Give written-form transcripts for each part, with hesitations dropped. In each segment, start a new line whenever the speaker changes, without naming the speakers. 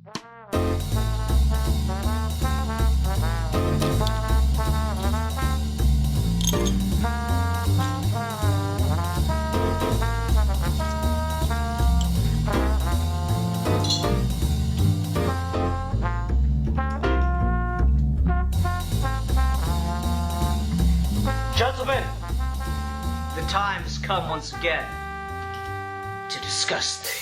Gentlemen, the time has come once again to discuss things.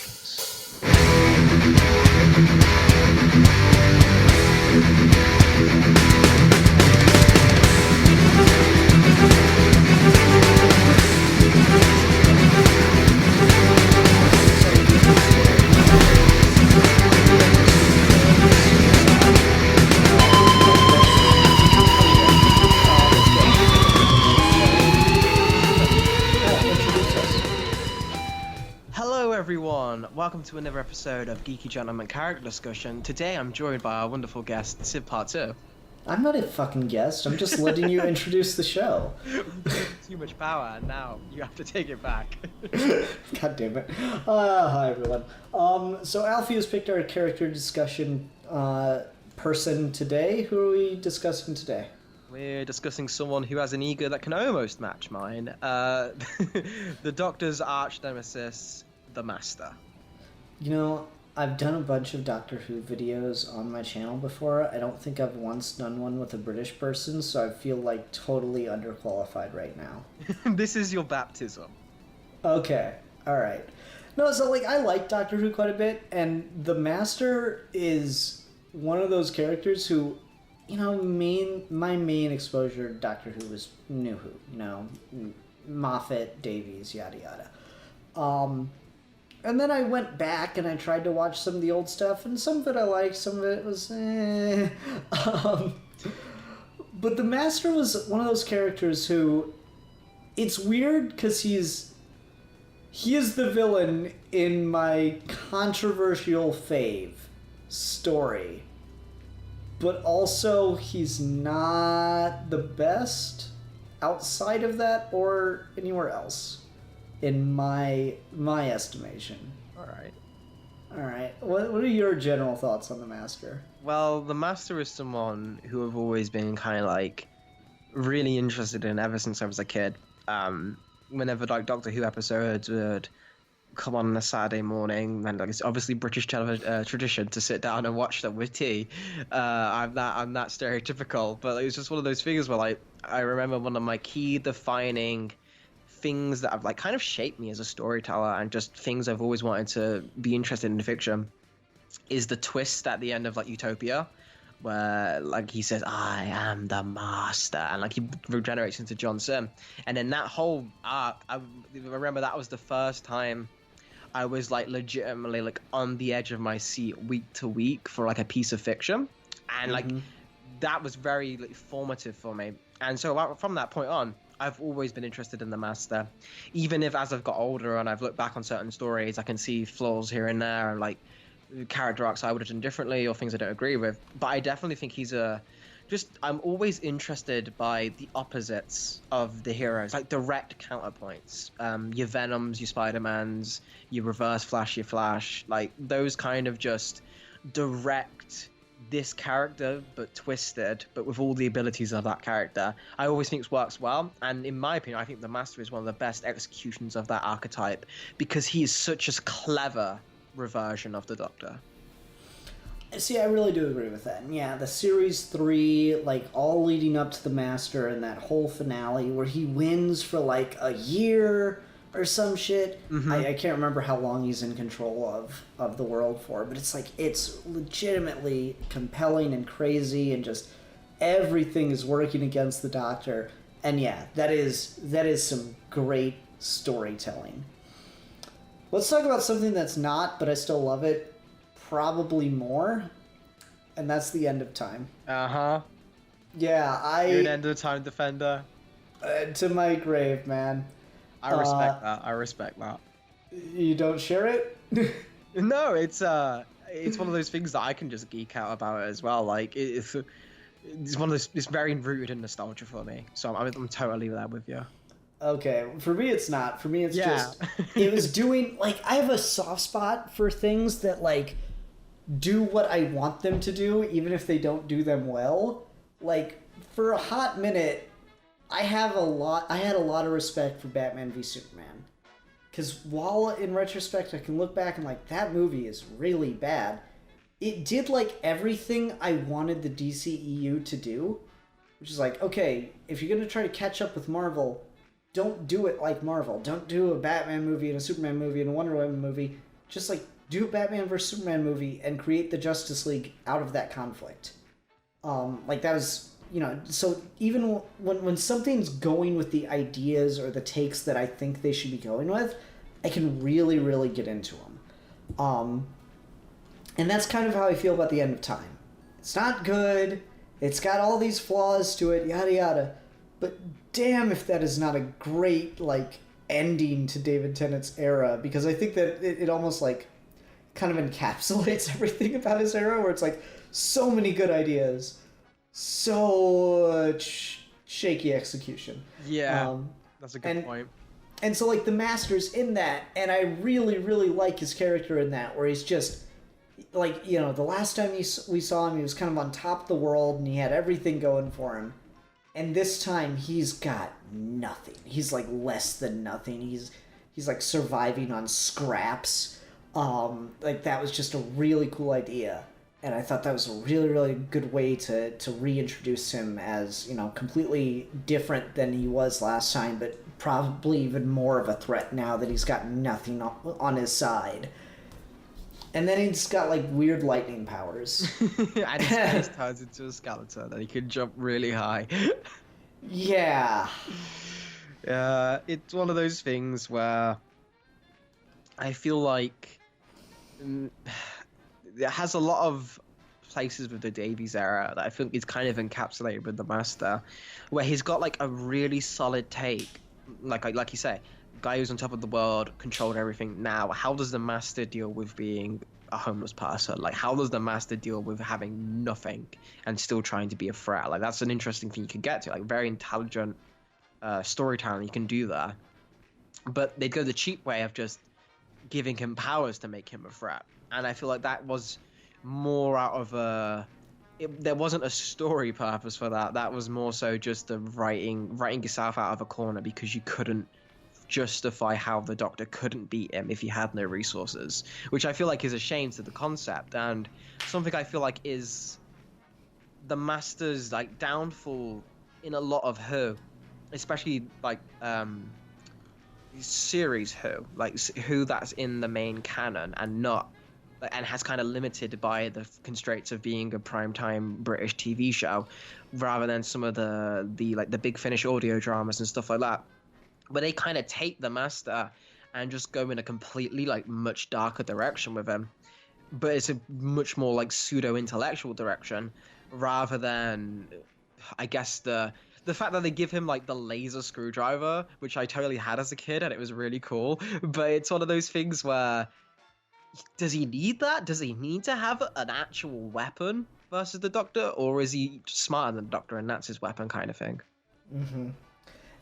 Everyone, welcome to another episode of Geeky Gentleman Character Discussion. Today I'm joined by our wonderful guest, Sid Part 2.
I'm not a fucking guest, I'm just letting you introduce the show.
You gave too much power, and now you have to take it back.
God damn it. Hi everyone. So Alfie has picked our character discussion person today. Who are we discussing today?
We're discussing someone who has an ego that can almost match mine. The Doctor's arch nemesis, the Master.
You know, I've done a bunch of Doctor Who videos on my channel before. I don't think I've once done one with a British person, so I feel like totally underqualified right now.
This is your baptism.
Okay, alright. No, so like I like Doctor Who quite a bit, and the Master is one of those characters who, you know, my main exposure to Doctor Who was New Who, you know, Moffat, Davies, yada yada. And then I went back and I tried to watch some of the old stuff, and some of it I liked, some of it was but the Master was one of those characters who, it's weird because he is the villain in my controversial fave story, but also he's not the best outside of that or anywhere else. In my estimation. Alright. What are your general thoughts on the Master?
Well, the Master is someone who I've always been kind of like really interested in ever since I was a kid. Whenever like Doctor Who episodes would come on a Saturday morning, and like it's obviously British tradition to sit down and watch them with tea. I'm that stereotypical, but it was just one of those figures where like I remember one of my key defining things that have like kind of shaped me as a storyteller, and just things I've always wanted to be interested in fiction, is the twist at the end of like Utopia, where like he says, "I am the Master," and like he regenerates into John Sim. And then that whole arc, I remember that was the first time I was like legitimately like on the edge of my seat week to week for like a piece of fiction, and like that was very like formative for me. And so from that point on, I've always been interested in the Master, even if as I've got older and I've looked back on certain stories, I can see flaws here and there, and like character arcs I would have done differently or things I don't agree with. But I definitely think he's I'm always interested by the opposites of the heroes, like direct counterpoints. Your Venoms, your Spider-Mans, your Reverse Flash, your Flash, like those kind of just direct this character but twisted, but with all the abilities of that character. I always think works well, and in my opinion I think the Master is one of the best executions of that archetype, because he is such a clever reversion of the Doctor.
See, I really do agree with that. And yeah, the series 3, like all leading up to the Master, and that whole finale where he wins for like a year or some shit. I can't remember how long he's in control of the world for, but it's like, it's legitimately compelling and crazy, and just everything is working against the Doctor. And yeah, that is some great storytelling. Let's talk about something that's not, but I still love it, probably more, and that's the End of Time.
Yeah,
You're
an End of Time defender.
To my grave, man.
I respect that.
You don't share it?
No, it's one of those things that I can just geek out about it as well. Like it's one of those. It's very rooted in nostalgia for me, so I'm totally there with you.
Okay, for me it's not. For me it's just, it was doing, like, I have a soft spot for things that, like, do what I want them to do, even if they don't do them well. Like, for a hot minute, I had a lot of respect for Batman v Superman. Because while in retrospect I can look back and like, that movie is really bad, it did like everything I wanted the DCEU to do. Which is like, okay, if you're going to try to catch up with Marvel, don't do it like Marvel. Don't do a Batman movie and a Superman movie and a Wonder Woman movie. Just like, do a Batman vs Superman movie and create the Justice League out of that conflict. Like that was, so even when something's going with the ideas or the takes that I think they should be going with, I can really, really get into them. And that's kind of how I feel about The End of Time. It's not good. It's got all these flaws to it, yada yada. But damn if that is not a great, like, ending to David Tennant's era, because I think that it almost, like, kind of encapsulates everything about his era, where it's, like, so many good ideas, so much shaky execution.
Yeah, that's a good point.
And so, like, the Master's in that, and I really, really like his character in that, where he's just, like, the last time we saw him, he was kind of on top of the world, and he had everything going for him. And this time, he's got nothing. He's, like, less than nothing. He's like, surviving on scraps. Like, that was just a really cool idea. And I thought that was a really, really good way to reintroduce him as, completely different than he was last time, but probably even more of a threat now that he's got nothing on his side. And then he's got, like, weird lightning powers.
And his face turns into a skeleton, and he can jump really high.
Yeah.
It's one of those things where I feel like it has a lot of places with the Davies era that I think is kind of encapsulated with the Master, where he's got, like, a really solid take. Like you say, guy who's on top of the world, controlled everything. Now, how does the Master deal with being a homeless person? Like, how does the Master deal with having nothing and still trying to be a threat? Like, that's an interesting thing you could get to. Like, very intelligent storytelling you can do there. But they'd go the cheap way of just giving him powers to make him a threat. And I feel like that was more out of there wasn't a story purpose for that. That was more so just the writing yourself out of a corner because you couldn't justify how the Doctor couldn't beat him if he had no resources, which I feel like is a shame to the concept, and something I feel like is the Master's, like, downfall in a lot of Who, especially, like, series Who that's in the main canon and not, and has kind of limited by the constraints of being a primetime British TV show, rather than some of the Big Finish audio dramas and stuff like that, where they kind of take the Master and just go in a completely, like, much darker direction with him. But it's a much more, like, pseudo-intellectual direction, rather than, I guess, the fact that they give him, like, the laser screwdriver, which I totally had as a kid, and it was really cool. But it's one of those things where, does he need that? Does he need to have an actual weapon versus the Doctor? Or is he smarter than the Doctor and that's his weapon kind of thing?
Mm-hmm.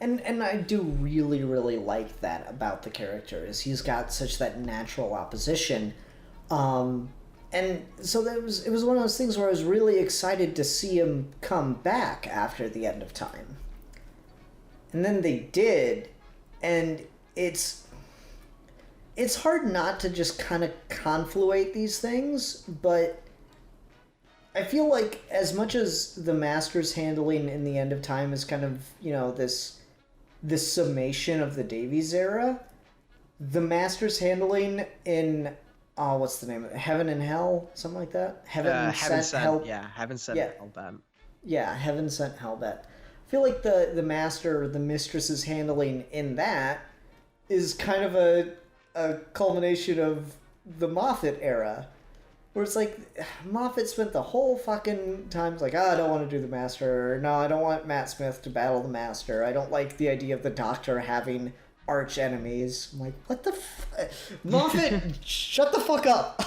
And I do really, really like that about the character, is he's got such that natural opposition. And so it was one of those things where I was really excited to see him come back after The End of Time. And then they did, and it's hard not to just kind of confluate these things, but I feel like as much as the Master's handling in The End of Time is kind of, this summation of the Davies era, the Master's handling in what's the name of it? Heaven and Hell, something like that. Heaven Sent Hell.
Yeah, Heaven Sent Hellbent.
Yeah, Heaven Sent Hellbent. I feel like the Master, the Mistress's handling in that is kind of a culmination of the Moffat era, where it's like Moffat spent the whole fucking time like, I don't want to do the Master, or no, I don't want Matt Smith to battle the Master, I don't like the idea of the Doctor having arch enemies. I'm like, what the Moffat, shut the fuck up.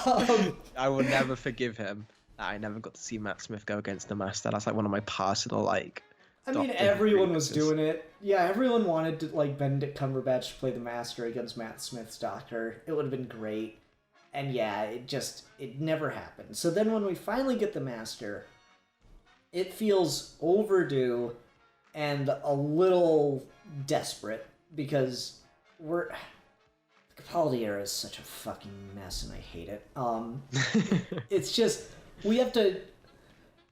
I will never forgive him that I never got to see Matt Smith go against the Master. That's like one of my personal, like,
I mean, everyone was doing it. Yeah, everyone wanted to, like, Benedict Cumberbatch to play the Master against Matt Smith's Doctor. It would have been great. And yeah, it never happened. So then when we finally get the master, it feels overdue and a little desperate because the Capaldi era is such a fucking mess and I hate it. It's just, we have to,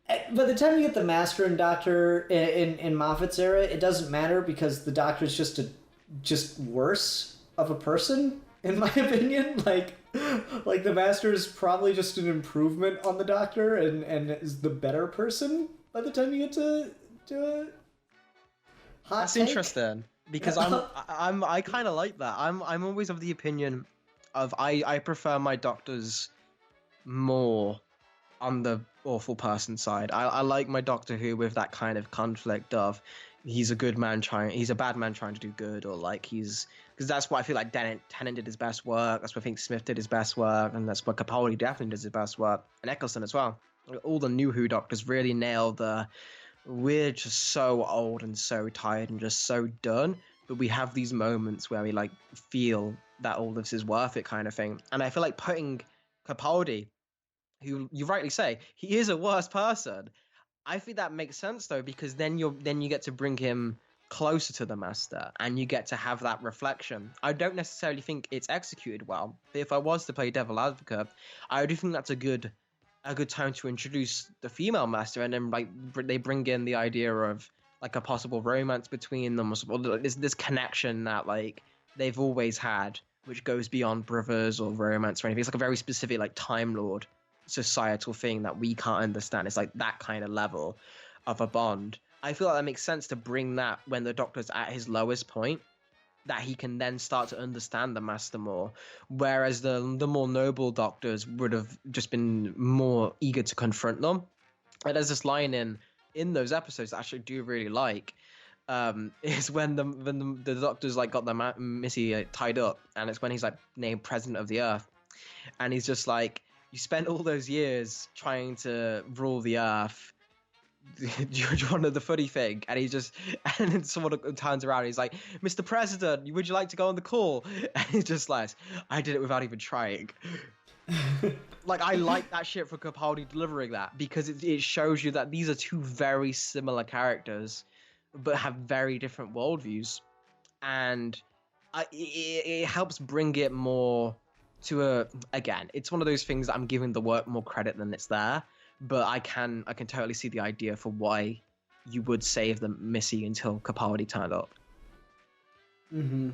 by the time you get the master and doctor in Moffat's era, it doesn't matter because the doctor's just worse of a person, in my opinion. Like the master is probably just an improvement on the doctor and is the better person by the time you get to it.
That's interesting because I kind of like that. I'm always of the opinion of I prefer my doctors more on the awful person side. I like my Doctor Who with that kind of conflict of he's a bad man trying to do good, or like because that's what I feel like Tennant did his best work. That's what I think Smith did his best work, and that's what Capaldi definitely does his best work, and Eccleston as well. All the new Who Doctors really nailed the we're just so old and so tired and just so done, but we have these moments where we like feel that all this is worth it kind of thing. And I feel like putting Capaldi, who you rightly say he is a worse person, I think that makes sense though, because then you get to bring him closer to the master and you get to have that reflection. I don't necessarily think it's executed well, but if I was to play devil advocate, I do think that's a good time to introduce the female master, and then like they bring in the idea of like a possible romance between them, or this connection that like they've always had, which goes beyond brothers or romance or anything. It's like a very specific like Time Lord societal thing that we can't understand. It's like that kind of level of a bond. I feel like that makes sense to bring that when the Doctor's at his lowest point, that he can then start to understand the master more, whereas the more noble doctors would have just been more eager to confront them. And there's this line in those episodes that I actually do really like, is when the doctors like got the Missy tied up, and it's when he's like named president of the Earth, and he's just like, you spent all those years trying to rule the Earth. Do you want to know the funny thing? And and then someone turns around and he's like, Mr. President, would you like to go on the call? And he's just like, I did it without even trying. Like, I like that shit for Capaldi delivering that, because it shows you that these are two very similar characters, but have very different worldviews. And it helps bring it more to again, it's one of those things that I'm giving the work more credit than it's there. But I can totally see the idea for why you would save the Missy until Capaldi turned up.
Mm-hmm.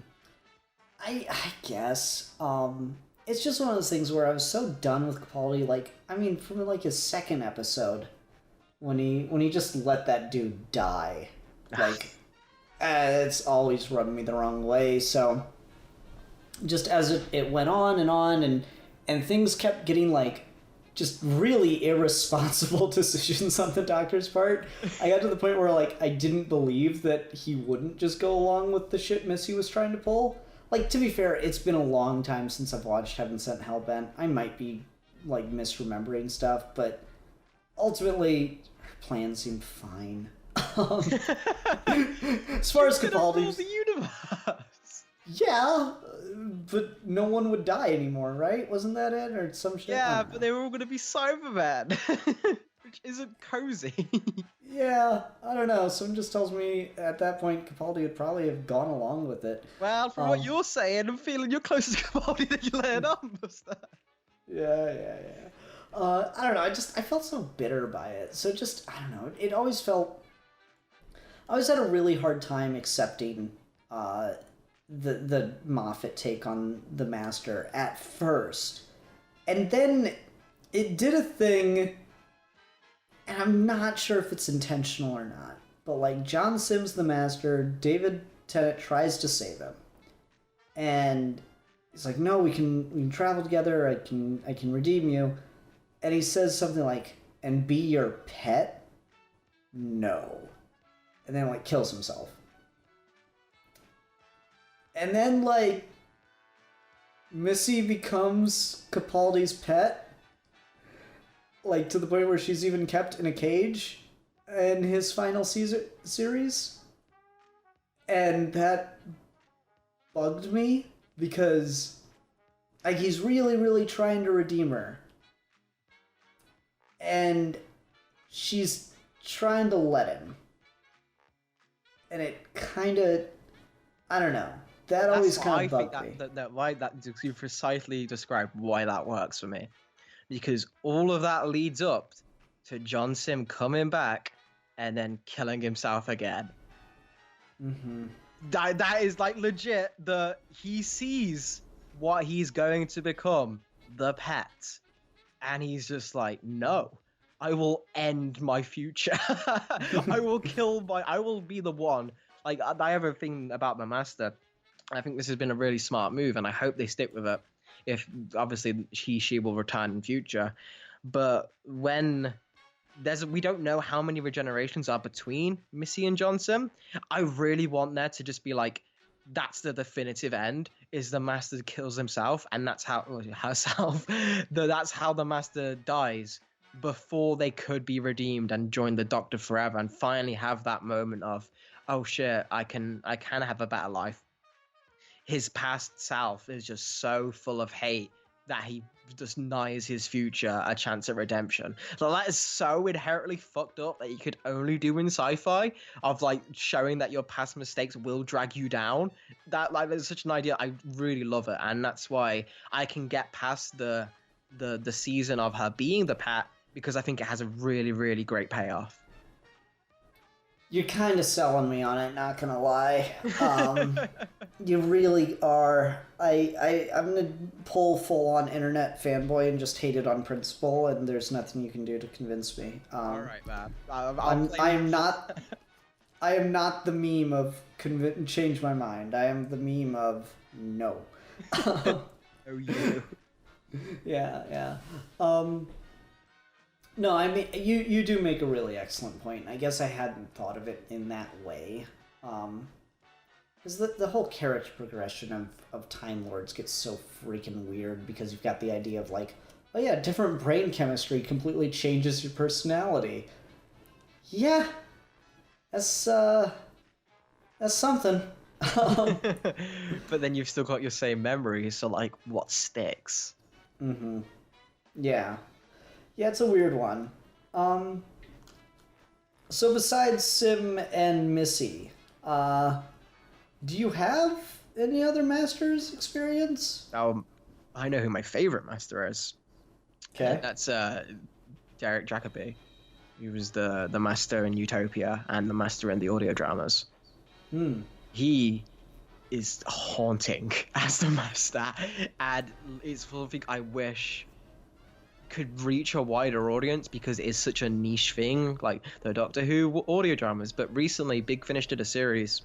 I guess. It's just one of those things where I was so done with Capaldi. Like, I mean, from like his second episode, when he just let that dude die, like, it's always rubbed me the wrong way. So, just as it went on and things kept getting like just really irresponsible decisions on the Doctor's part, I got to the point where like I didn't believe that he wouldn't just go along with the shit Missy was trying to pull. Like, to be fair, it's been a long time since I've watched Heaven Sent Hellbent. I might be like misremembering stuff, but ultimately her plan seemed fine. As far as Capaldi's
the universe.
Yeah, but no one would die anymore, right? Wasn't that it, or some shit?
Yeah, but they were all going to be Cybermen, which isn't cozy.
Yeah, I don't know. Someone just tells me at that point Capaldi would probably have gone along with it.
Well, from what you're saying, I'm feeling you're closer to Capaldi than you laid on, Buster.
Yeah. I don't know. I felt so bitter by it. So just, I don't know. It always felt. I always had a really hard time accepting the Moffat take on the Master at first, and then it did a thing, and I'm not sure if it's intentional or not, but like John Sims the Master, David Tennant tries to save him, and he's like, no, we can travel together, I can redeem you, and he says something like, and be your pet? No. And then like kills himself. And then, like, Missy becomes Capaldi's pet. Like, to the point where she's even kept in a cage in his final series. And that bugged me, because Like, he's really, really trying to redeem her. And she's trying to let him. And it kind of, I don't know. That always kind of bugged me.
You precisely described why that works for me. Because all of that leads up to John Sim coming back and then killing himself again.
Mm-hmm.
That is like legit. He sees what he's going to become, the pet, and he's just like, no, I will end my future. I will be the one. Like, I have a thing about the Master. I think this has been a really smart move, and I hope they stick with it. If obviously she will return in future, but when we don't know how many regenerations are between Missy and Johnson. I really want there to just be like, that's the definitive end, is the Master kills himself, and that's how that's how the Master dies before they could be redeemed and join the Doctor forever and finally have that moment of, oh shit, I can have a better life. His past self is just so full of hate that he denies his future a chance at redemption. So that is so inherently fucked up that you could only do in sci-fi, of like showing that your past mistakes will drag you down. That like there's such an idea. I really love it, and that's why I can get past the season of her being the pet, because I think it has a really, really great payoff.
You're kind of selling me on it, not gonna lie. You really are. I'm gonna pull full on internet fanboy and just hate it on principle, and there's nothing you can do to convince me.
All right, man.
I am not. I am not the meme of change my mind. I am the meme of no.
Oh, you.
Yeah. No, I mean, you do make a really excellent point. I guess I hadn't thought of it in that way. Because the whole character progression of Time Lords gets so freaking weird, because you've got the idea of like, oh yeah, different brain chemistry completely changes your personality. Yeah, that's something.
But then you've still got your same memories, so like, what sticks?
Mm-hmm. Yeah. Yeah, it's a weird one. So besides Sim and Missy, do you have any other Masters experience?
I know who my favorite Master is.
Okay.
That's Derek Jacobi. He was the Master in Utopia and the Master in the audio dramas. He is haunting as the Master, and it's something I wish could reach a wider audience, because it is such a niche thing, like the Doctor Who audio dramas. But recently Big Finish did a series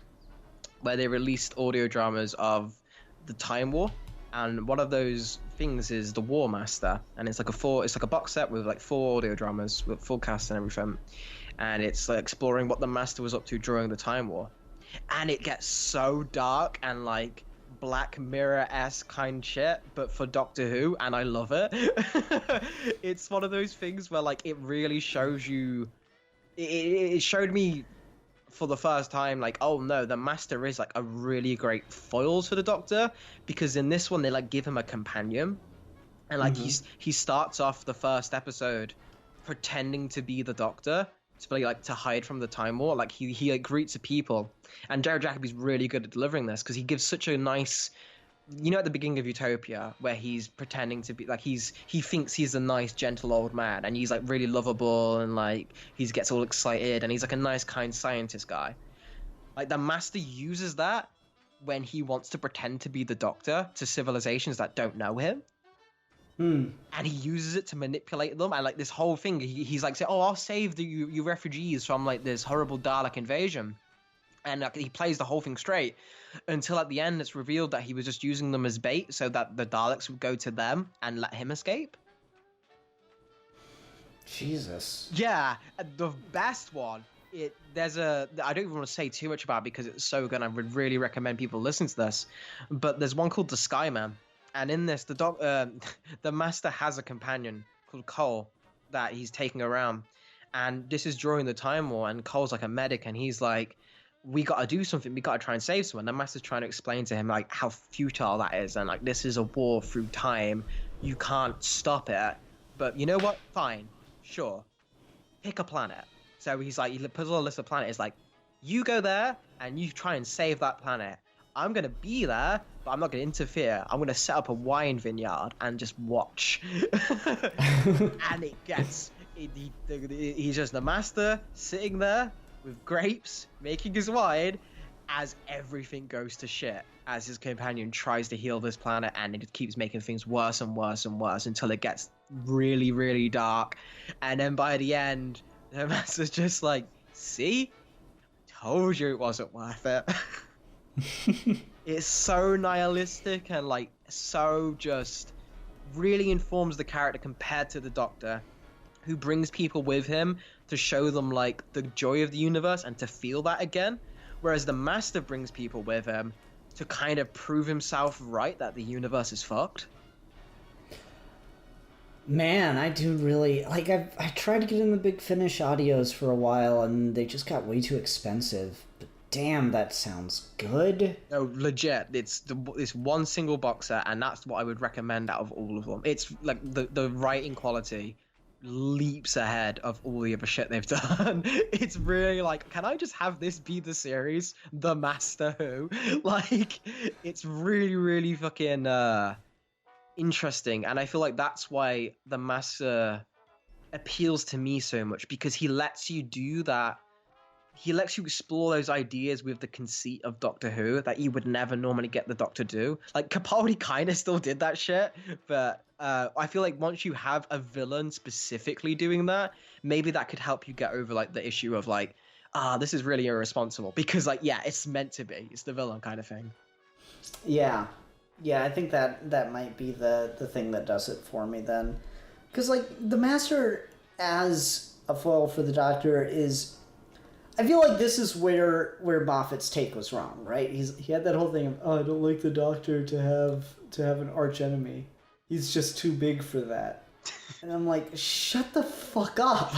where they released audio dramas of the Time War, and one of those things is the War Master, and it's like a box set with like 4 audio dramas with full cast and everything, and it's like exploring what the Master was up to during the Time War, and it gets so dark and like Black Mirror-esque kind shit, but for Doctor Who, and I love it. It's one of those things where like it really shows you, it showed me for the first time, like, oh no, the Master is like a really great foil to the Doctor, because in this one they like give him a companion, and like he starts off the first episode pretending to be the Doctor, to hide from the Time War. Like he like greets the people, and Jared Jacobi's really good at delivering this, because he gives such a nice, you know, at the beginning of Utopia where he's pretending to be like, he thinks he's a nice gentle old man, and he's like really lovable, and like he gets all excited, and he's like a nice kind scientist guy. Like the Master uses that when he wants to pretend to be the Doctor to civilizations that don't know him. And he uses it to manipulate them, and like this whole thing, he's like, say, oh, I'll save you refugees from like this horrible Dalek invasion, and like, he plays the whole thing straight until at the end it's revealed that he was just using them as bait so that the Daleks would go to them and let him escape.
Jesus.
Yeah, the best one. I don't even want to say too much about it because it's so good. I would really recommend people listen to this, but there's one called the Skyman. And in this, the Master has a companion called Cole that he's taking around. And this is during the Time War, and Cole's like a medic, and he's like, we got to do something. We got to try and save someone. The Master's trying to explain to him like how futile that is, and like this is a war through time. You can't stop it. But you know what? Fine, sure. Pick a planet. So he's like, he puts on a list of planets. Like, you go there and you try and save that planet. I'm gonna be there, but I'm not gonna interfere. I'm gonna set up a wine vineyard and just watch. And it gets. He's just the Master sitting there with grapes, making his wine, as everything goes to shit, as his companion tries to heal this planet, and it keeps making things worse and worse and worse until it gets really, really dark. And then by the end, the Master's just like, see? Told you it wasn't worth it. It's so nihilistic and like so just really informs the character compared to the Doctor, who brings people with him to show them like the joy of the universe and to feel that again, whereas the Master brings people with him to kind of prove himself right that the universe is fucked.
Man, I do really like. I tried to get in the Big Finish audios for a while, and they just got way too expensive. But damn, that sounds good.
No, legit. It's one single box set, and that's what I would recommend out of all of them. It's like the writing quality leaps ahead of all the other shit they've done. It's really like, can I just have this be the series, The Master Who? Like, it's really, really fucking interesting, and I feel like that's why the Master appeals to me so much, because he lets you do that. He lets you explore those ideas with the conceit of Doctor Who that you would never normally get the Doctor do. Like, Capaldi kind of still did that shit, but I feel like once you have a villain specifically doing that, maybe that could help you get over like the issue of like, this is really irresponsible, because like, yeah, it's meant to be. It's the villain kind of thing.
Yeah. Yeah, I think that might be the thing that does it for me then. Because, like, the Master as a foil for the Doctor is... I feel like this is where Moffat's take was wrong, right? He had that whole thing of, oh, I don't like the Doctor to have an archenemy. He's just too big for that. And I'm like, shut the fuck up!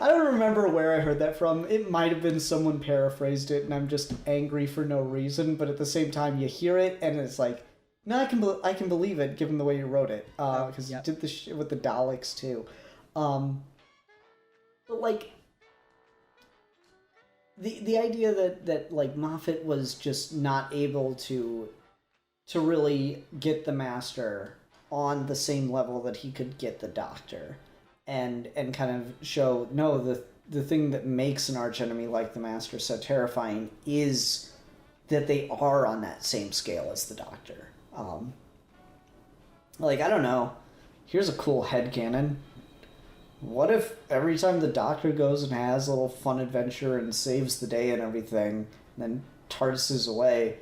I don't remember where I heard that from. It might have been someone paraphrased it, and I'm just angry for no reason. But at the same time, you hear it, and it's like, no, I can believe it, given the way you wrote it, because you did the shit with the Daleks too. But like, the idea that like Moffat was just not able to really get the Master on the same level that he could get the Doctor. And kind of show, no, the thing that makes an archenemy like the Master so terrifying is that they are on that same scale as the Doctor. Like, I don't know. Here's a cool headcanon. What if every time the Doctor goes and has a little fun adventure and saves the day and everything, and then TARDIS is away,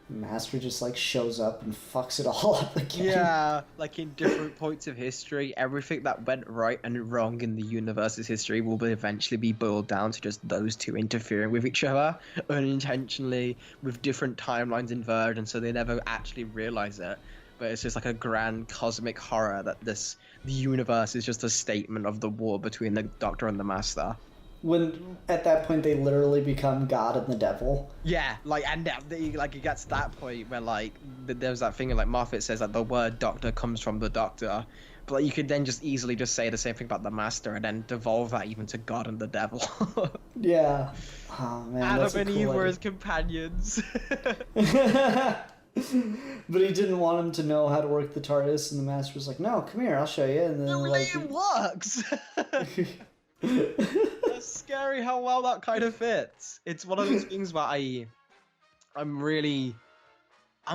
Master just like shows up and fucks it all up again?
Yeah, like in different points of history, everything that went right and wrong in the universe's history will eventually be boiled down to just those two interfering with each other unintentionally, with different timelines inverted, and so they never actually realize it. But it's just like a grand cosmic horror that the universe is just a statement of the war between the Doctor and the Master.
When at that point they literally become God and the devil.
Yeah, like, and like it gets to that point where like there's that thing like Moffat says that the word Doctor comes from the Doctor, but like, you could then just easily just say the same thing about the Master and then devolve that even to God and the devil.
Yeah. Oh man,
Adam and Eve were his companions.
But he didn't want him to know how to work the TARDIS, and the Master was like, "No, come here, I'll show you." And then
It works. That's scary how well that kind of fits. It's one of those things where I'm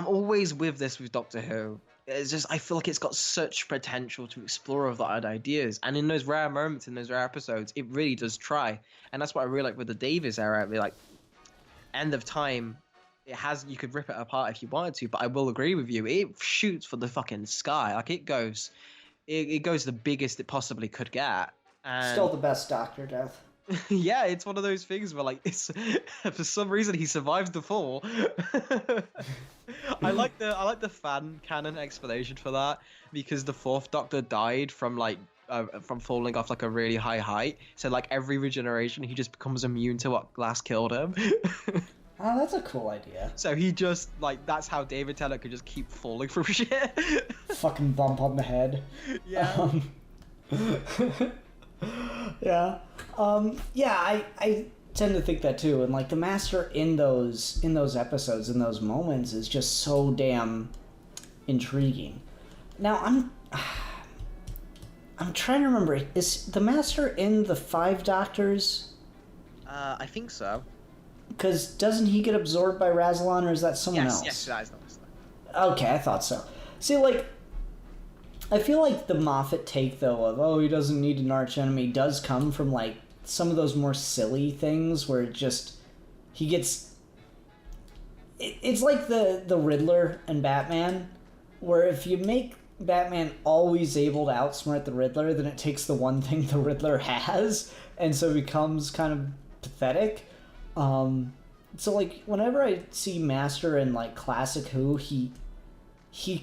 always with this with Doctor Who. It's just, I feel like it's got such potential to explore other ideas, and in those rare moments, in those rare episodes, it really does try. And that's what I really like with the Davis era. Like, End of Time, you could rip it apart if you wanted to, but I will agree with you, it shoots for the fucking sky. Like, it goes the biggest it possibly could get. And
still the best Doctor death.
yeah, it's one of those things where like it's for some reason he survives the fall. I like the fan canon explanation for that, because the fourth Doctor died from like from falling off like a really high height. So like every regeneration, he just becomes immune to what glass killed him.
Oh, that's a cool idea.
So he just like that's how David Tennant could just keep falling from shit.
Fucking bump on the head.
Yeah.
Yeah. Yeah, I tend to think that too. And like the Master in those episodes, in those moments, is just so damn intriguing. Now I'm trying to remember. Is the Master in the Five Doctors?
I think so.
Because doesn't he get absorbed by Rassilon, or is that someone else?
Yes, that is the Master.
Okay, I thought so. See, like, I feel like the Moffat take, though, of, oh, he doesn't need an archenemy, does come from, like, some of those more silly things where it just, he gets... It's like the Riddler and Batman, where if you make Batman always able to outsmart the Riddler, then it takes the one thing the Riddler has, and so it becomes kind of pathetic. So, like, whenever I see Master in, like, classic Who, he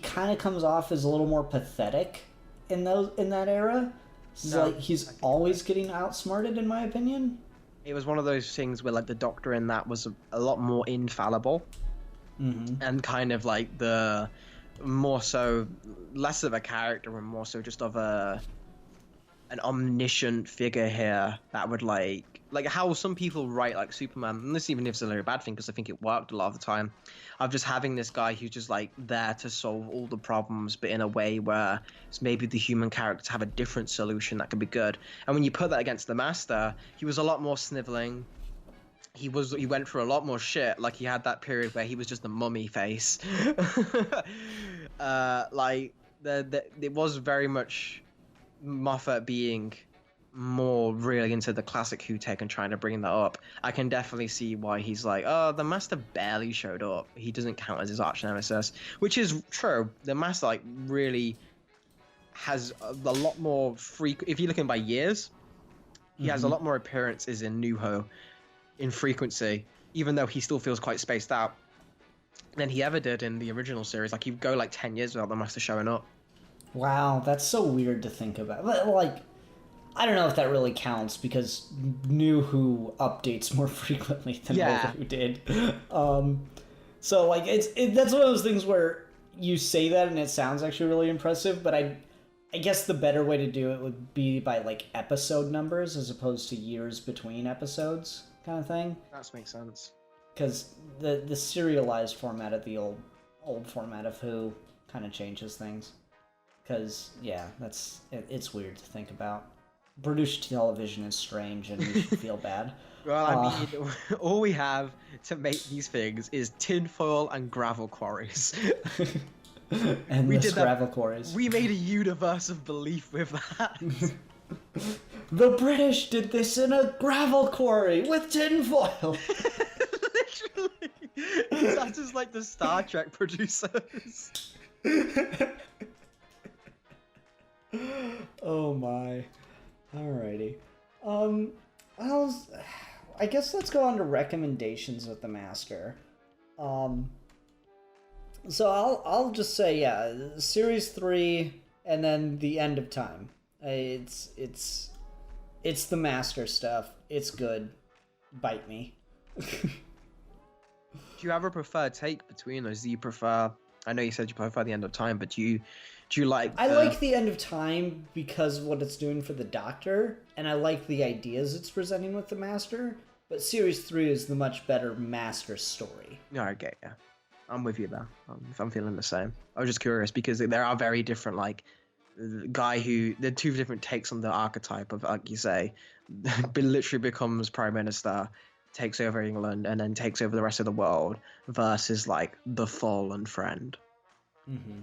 kind of comes off as a little more pathetic in that era. So, like, he's always getting outsmarted, in my opinion.
It was one of those things where, like, the Doctor in that was a lot more infallible. Mm-hmm. And kind of, like, the more so, less of a character and more so just of an omniscient figure here that would, like how some people write, like, Superman, and this even if it's a very bad thing, because I think it worked a lot of the time, of just having this guy who's just, like, there to solve all the problems, but in a way where maybe the human characters have a different solution that could be good. And when you put that against the Master, he was a lot more sniveling. He went through a lot more shit. Like, he had that period where he was just the mummy face. It was very much Moffat being more really into the classic Who take and trying to bring that up. I can definitely see why he's like, oh, the Master barely showed up. He doesn't count as his arch nemesis, which is true. The Master, like, really has a lot more if you're looking by years, he has a lot more appearances in New Who in frequency, even though he still feels quite spaced out, than he ever did in the original series. Like, you go like 10 years without the Master showing up.
Wow, that's so weird to think about. But, like, I don't know if that really counts, because New Who updates more frequently than Old Who did. So, like, that's one of those things where you say that and it sounds actually really impressive, but I guess the better way to do it would be by, like, episode numbers as opposed to years between episodes kind of thing.
That makes sense.
Because the serialized format of the old format of Who kind of changes things. Because, yeah, it's weird to think about. British television is strange, and we should feel bad.
Well, I mean, all we have to make these things is tinfoil and gravel quarries.
And we did gravel quarries.
We made a universe of belief with that.
The British did this in a gravel quarry with tinfoil.
Literally. That's just like the Star Trek producers.
Oh my. Alrighty. I guess let's go on to recommendations with the Master. So I'll just say, yeah, Series 3 and then The End of Time. It's the Master stuff. It's good. Bite me.
Do you have a preferred take between those? Do you prefer... I know you said you prefer The End of Time, but do you like...
I like The End of Time because of what it's doing for the Doctor, and I like the ideas it's presenting with the Master, but Series 3 is the much better Master story.
Yeah, okay, yeah. I'm with you there. I'm feeling the same. I was just curious because there are very different, like, guy who... There are two different takes on the archetype of, like you say, literally becomes Prime Minister, takes over England, and then takes over the rest of the world, versus, like, the fallen friend.
Mm-hmm.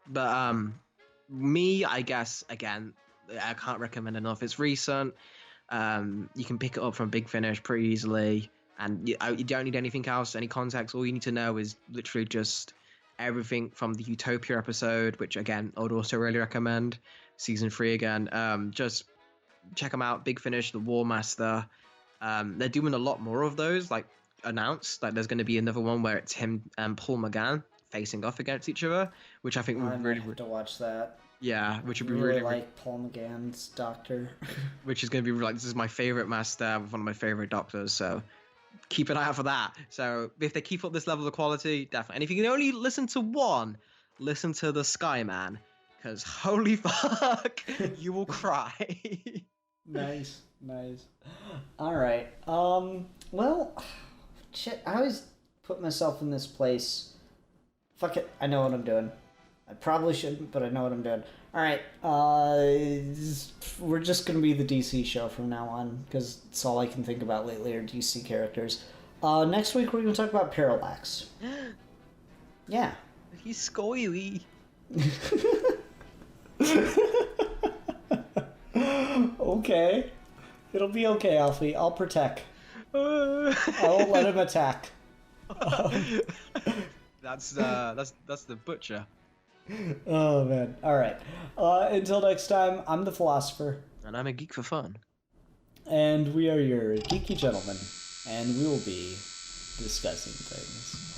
But me, I guess, again, I can't recommend enough. It's recent. You can pick it up from Big Finish pretty easily, and you don't need anything else, any context. All you need to know is literally just everything from the Utopia episode, which, again, I would also really recommend. Season 3 again. Just check them out. Big Finish, The War Master. They're doing a lot more of those, like, announced. Like, there's going to be another one where it's him and Paul McGann facing off against each other, which I think would really...
have to watch that.
Yeah, which would be
really
really,
like Paul McGann's Doctor.
which is going to be like, this is my favorite master, one of my favorite doctors, so keep an eye out for that. So if they keep up this level of quality, definitely. And if you can only listen to one, listen to the Skyman, because holy fuck, you will cry.
Nice. All right. Well, shit. I always put myself in this place. Fuck it. I know what I'm doing. I probably shouldn't, but I know what I'm doing. All right. We're just gonna be the DC show from now on because it's all I can think about lately are DC characters. Next week we're gonna talk about Parallax. Yeah.
He's scoily.
Okay. It'll be okay, Alfie. I'll protect. I won't let him attack.
That's the butcher.
Oh, man. All right. Until next time, I'm the Philosopher.
And I'm a geek for fun.
And we are your geeky gentlemen. And we will be discussing things.